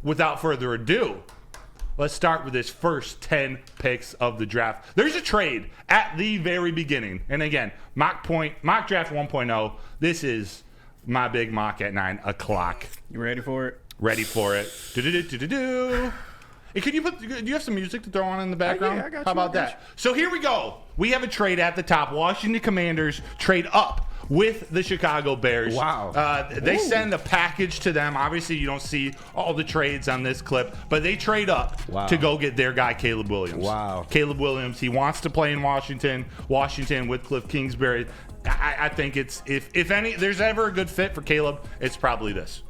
without further ado, let's start with this first 10 picks of the draft. There's a trade at the very beginning. And again, mock draft 1.0. This is my big mock at 9 o'clock. You ready for it? Ready for it. Do-do-do-do-do-do. Hey, do you have some music to throw on in the background? Yeah, I got you. How about that? So here we go. We have a trade at the top. Washington Commanders trade up with the Chicago Bears. Wow. They send a package to them. Obviously, you don't see all the trades on this clip, but they trade up to go get their guy, Caleb Williams. Wow. Caleb Williams, he wants to play in Washington with Cliff Kingsbury. I think it's, if there's ever a good fit for Caleb, it's probably this.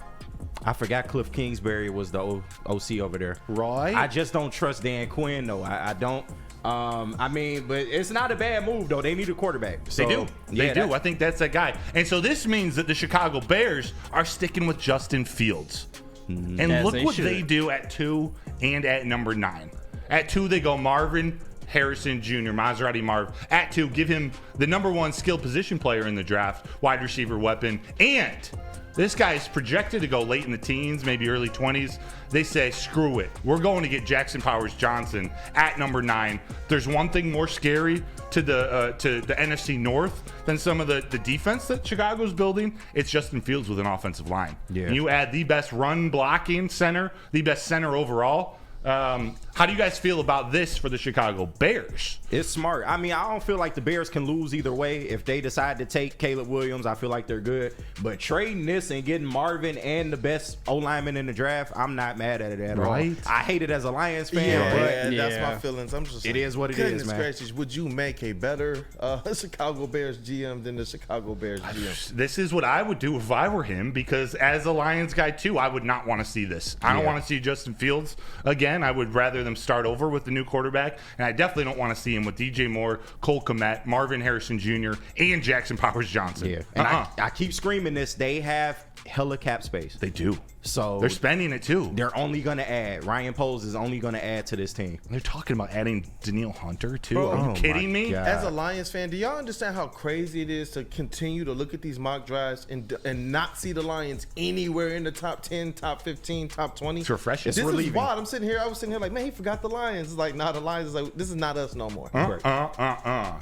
I forgot Cliff Kingsbury was the OC over there. Right. I just don't trust Dan Quinn, though. I don't. But it's not a bad move, though. They need a quarterback. So, they do. They do. I think that's that guy. And so this means that the Chicago Bears are sticking with Justin Fields. And look what they do at 2 and at number 9. At 2, they go Marvin Harrison Jr., Maserati Marv. At 2, give him the number 1 skill position player in the draft, wide receiver weapon. And this guy is projected to go late in the teens, maybe early 20s. They say, screw it. We're going to get Jackson Powers Johnson at number 9. There's one thing more scary to the NFC North than some of the defense that Chicago's building. It's Justin Fields with an offensive line. Yeah. And you add the best run blocking center, the best center overall. How do you guys feel about this for the Chicago Bears? It's smart. I mean, I don't feel like the Bears can lose either way. If they decide to take Caleb Williams, I feel like they're good. But trading this and getting Marvin and the best O-lineman in the draft, I'm not mad at it at all. I hate it as a Lions fan, but that's my feelings. I'm just it is what it is, man. Gracious, would you make a better Chicago Bears GM than the Chicago Bears GM? This is what I would do if I were him, because as a Lions guy too, I would not want to see this. I don't want to see Justin Fields again. I would rather them start over with the new quarterback, and I definitely don't want to see him with DJ Moore, Cole Kmet, Marvin Harrison Jr., and Jackson Powers Johnson. Yeah, and I keep screaming this. They have hella cap space. They do. So they're spending it too. They're only going to add. Ryan Poles is only going to add to this team. They're talking about adding Danielle Hunter too. Bro, are you kidding me? God. As a Lions fan, do y'all understand how crazy it is to continue to look at these mock drafts and not see the Lions anywhere in the top 10, top 15, top 20? It's refreshing. This is wild. I was sitting here like, man, he forgot the Lions. It's like, nah, the Lions is like, this is not us no more.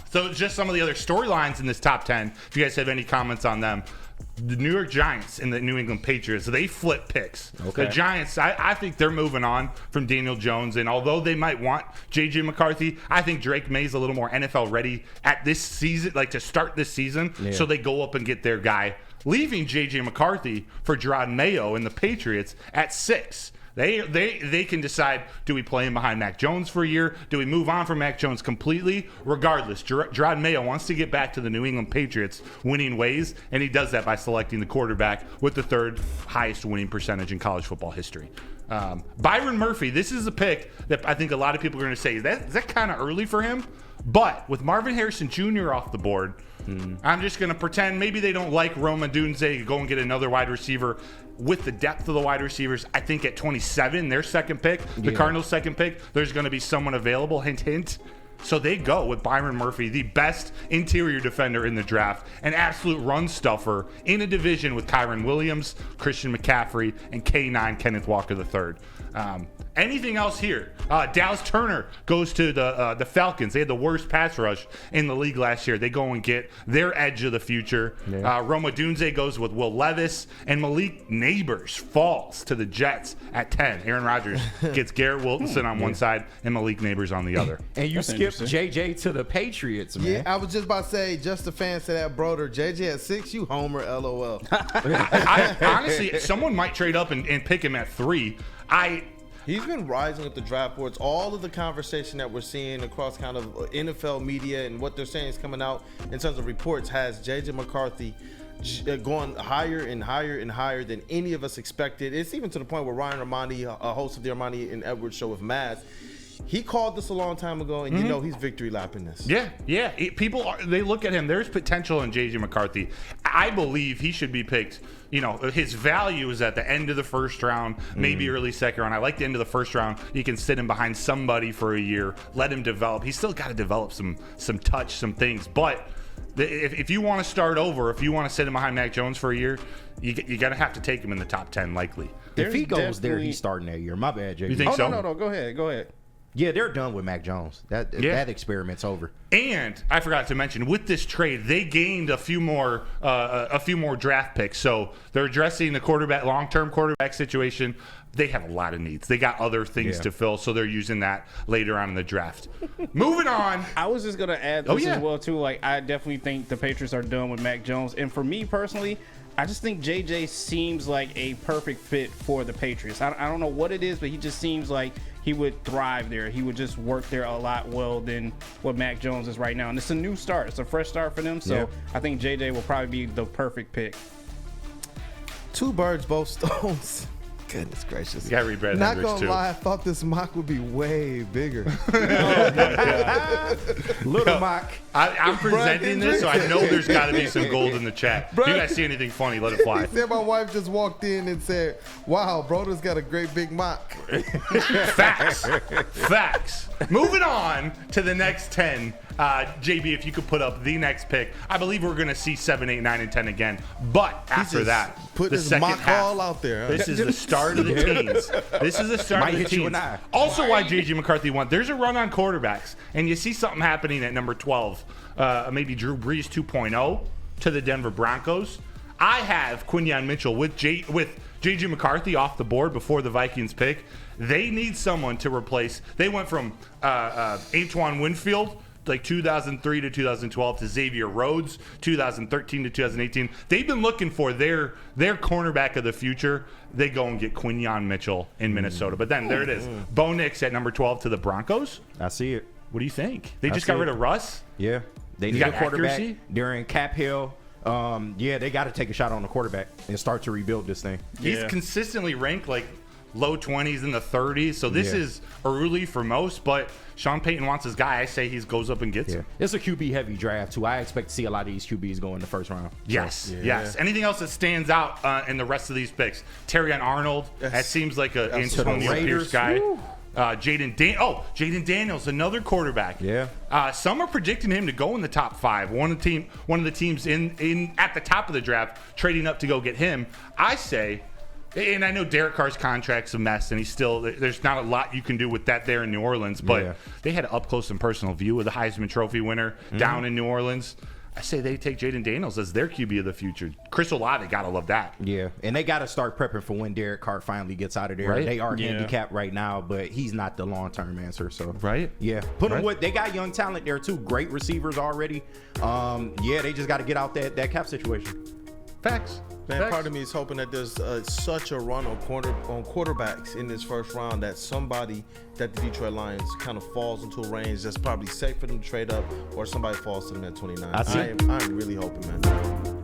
So just some of the other storylines in this top 10, if you guys have any comments on them. The New York Giants and the New England Patriots, they flip picks. Okay. The Giants, I think they're moving on from Daniel Jones, and although they might want J.J. McCarthy, I think Drake May's a little more NFL ready at this season, like to start this season, so they go up and get their guy, leaving J.J. McCarthy for Gerard Mayo and the Patriots at 6. They can decide, do we play him behind Mac Jones for a year? Do we move on from Mac Jones completely? Regardless, Gerard Mayo wants to get back to the New England Patriots winning ways, and he does that by selecting the quarterback with the 3rd highest winning percentage in college football history. Byron Murphy, this is a pick that I think a lot of people are going to say, is that kind of early for him? But with Marvin Harrison Jr. off the board, I'm just going to pretend maybe they don't like Rome Odunze, go and get another wide receiver. With the depth of the wide receivers, I think at 27, their second pick, the Cardinals' second pick, there's going to be someone available, hint, hint. So they go with Byron Murphy, the best interior defender in the draft, an absolute run stuffer in a division with Kyron Williams, Christian McCaffrey, and K9 Kenneth Walker III. Anything else here? Dallas Turner goes to the Falcons. They had the worst pass rush in the league last year. They go and get their edge of the future. Rome Odunze goes with Will Levis, and Malik Neighbors falls to the Jets at 10. Aaron Rodgers gets Garrett Wilson on one side and Malik Neighbors on the other. And you skipped JJ to the Patriots, man. Yeah, I was just about to say, just a fan to that broder. JJ at 6, you homer, LOL. Honestly, someone might trade up and pick him at 3. He's been rising with the draft boards. All of the conversation that we're seeing across kind of NFL media and what they're saying is coming out in terms of reports has J.J. McCarthy going higher and higher and higher than any of us expected. It's even to the point where Ryan Ermanni, a host of the Ermanni and Edwards show with Maz, he called this a long time ago, and you know he's victory lapping this. Yeah. They look at him. There's potential in J.J. McCarthy. I believe he should be picked. You know, his value is at the end of the first round, maybe early second round. I like the end of the first round. You can sit him behind somebody for a year, let him develop. He's still got to develop some touch, some things. But If you want to start over, if you want to sit him behind Mac Jones for a year, you got to have to take him in the top 10 likely. If he goes there, he's starting that year. My bad, JB. You think so? No. Go ahead. Yeah, they're done with Mac Jones. That experiment's over. And I forgot to mention, with this trade, they gained a few more draft picks. So they're addressing the long-term quarterback situation. They have a lot of needs. They got other things to fill, so they're using that later on in the draft. Moving on. I was just gonna add this as well too. Like, I definitely think the Patriots are done with Mac Jones, and for me personally, I just think JJ seems like a perfect fit for the Patriots. I don't know what it is, but he just seems like he would thrive there. He would just work there a lot well than what Mac Jones is right now. And it's a new start. It's a fresh start for them. So I think JJ will probably be the perfect pick. Two birds, both stones. Goodness gracious. You gotta read Brad Not Hendricks, gonna lie, I thought this mock would be way bigger. Little mock. I'm presenting this, so I know there's got to be some gold in the chat. If you guys see anything funny, let it fly. He said my wife just walked in and said, wow, Broder's got a great big mock. Facts. Moving on to the next 10. JB, if you could put up the next pick, I believe we're going to see 7, 8, 9, and 10 again. But after that, put the his second mock half, all out there. This is the start of the teens. This is the start Might of the hit you teens. in the eye. Also, why J.J. McCarthy won. There's a run on quarterbacks, and you see something happening at number 12. Maybe Drew Brees 2.0 to the Denver Broncos. I have Quinyon Mitchell with J.J. McCarthy off the board before the Vikings pick. They need someone to replace. They went from Antoine Winfield, like 2003 to 2012, to Xavier Rhodes, 2013 to 2018. They've been looking for their cornerback of the future. They go and get Quinyon Mitchell in Minnesota. But then there it is. Bo Nix at number 12 to the Broncos. I see it. What do you think? They just got rid of Russ? Yeah. They need got a quarterback accuracy? during cap hill. They got to take a shot on the quarterback and start to rebuild this thing. He's consistently ranked like low 20s in the 30s. So this is early for most, but Sean Payton wants his guy. I say he goes up and gets him. It's a QB heavy draft too. I expect to see a lot of these QBs go in the first round. Yes. Anything else that stands out in the rest of these picks? Terrion Arnold. That seems like an Antonio Pierce guy. Jaden Daniels, another quarterback. Yeah. Some are predicting him to go in the top 5. One of the teams in at the top of the draft trading up to go get him. I say, and I know Derek Carr's contract's a mess, and there's not a lot you can do with that there in New Orleans, but they had an up close and personal view of the Heisman Trophy winner down in New Orleans. I say they take Jaden Daniels as their QB of the future. Chris Olave, gotta love that. Yeah, and they got to start prepping for when Derek Carr finally gets out of there. Right? They are handicapped right now, but he's not the long-term answer. So Right? Yeah, put him with. They got young talent there too. Great receivers already. They just got to get out that cap situation. Facts. Man, part of me is hoping that there's such a run on quarterbacks in this first round that somebody that the Detroit Lions kind of falls into a range that's probably safe for them to trade up, or somebody falls to them at 29. I'm really hoping, man.